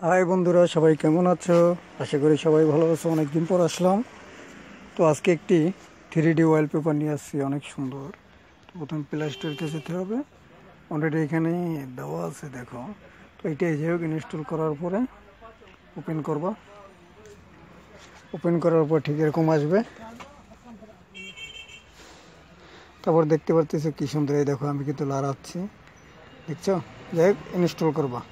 High বন্ধুরা, সবাই কেমন আছো? আশা করি সবাই ভালো আছো। অনেকদিন পর আসলাম। তো আজকে একটি 3D ওয়ালপেপার নিয়ে আসছি, অনেক সুন্দর। তো প্রথমে প্লে স্টোরকে যেতে হবে। অলরেডি এখানে দেওয়া আছে, দেখো। তো এটা যে হোক ইনস্টল করার পরে ওপেন করবা। ওপেন করার পর ঠিক এরকম আসবে। তারপর দেখতে পারতেছো কি সুন্দর, এই দেখো আমি কিন্তু লড়াচ্ছি, দেখছো? যাই হোক ইনস্টল করবা।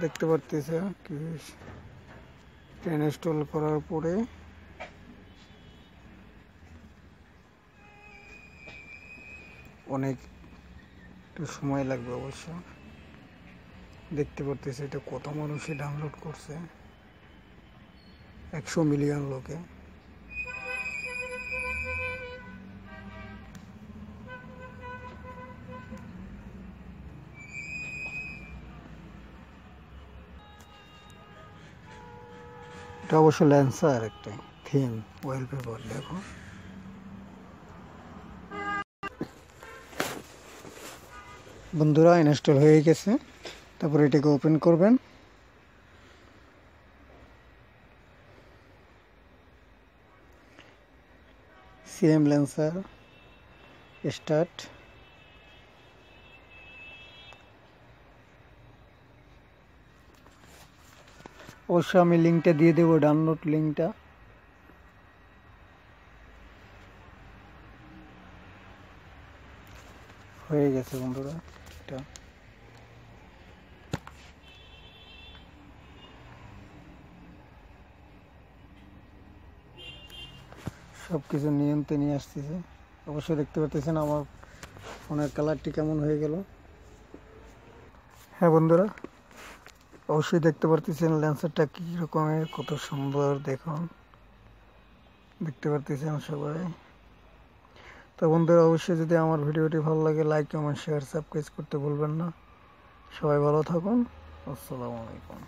দেখতে পারতেছে কি ইনস্টল করার পরে অনেক সময় লাগবে অবশ্য। দেখতে পারতেছে এটা কত মানুষে ডাউনলোড করছে, 100 মিলিয়ন লোকে। এটা অবশ্য ল্যান্সার একটা থিম ওয়ালপেপার। দেখো বন্ধুরা, ইনস্টল হয়ে গেছে। তারপরে এটাকে ওপেন করবেন। CM Lancer start. অবশ্য আমি লিঙ্কটা দিয়ে দেবো, ডাউনলোড লিঙ্কটা। হয়ে গেছে বন্ধুরা এটা। সব কিছু নিয়ন্ত্রণে নিয়ে আসতেছে। অবশ্যই দেখতে পাচ্ছেন আমার ফোনের কালারটি কেমন হয়ে গেল। হ্যাঁ বন্ধুরা, অবশ্যই দেখতে পারতেছেন ল্যান্সারটা কী রকমের, কত সুন্দর দেখুন। দেখতে পারতেছেন সবাই। তো বন্ধুরা, অবশ্যই যদি আমার ভিডিওটি ভালো লাগে, লাইক কমেন্ট শেয়ার সাবস্ক্রাইব করতে ভুলবেন না। সবাই ভালো থাকুন। আসসালামু আলাইকুম।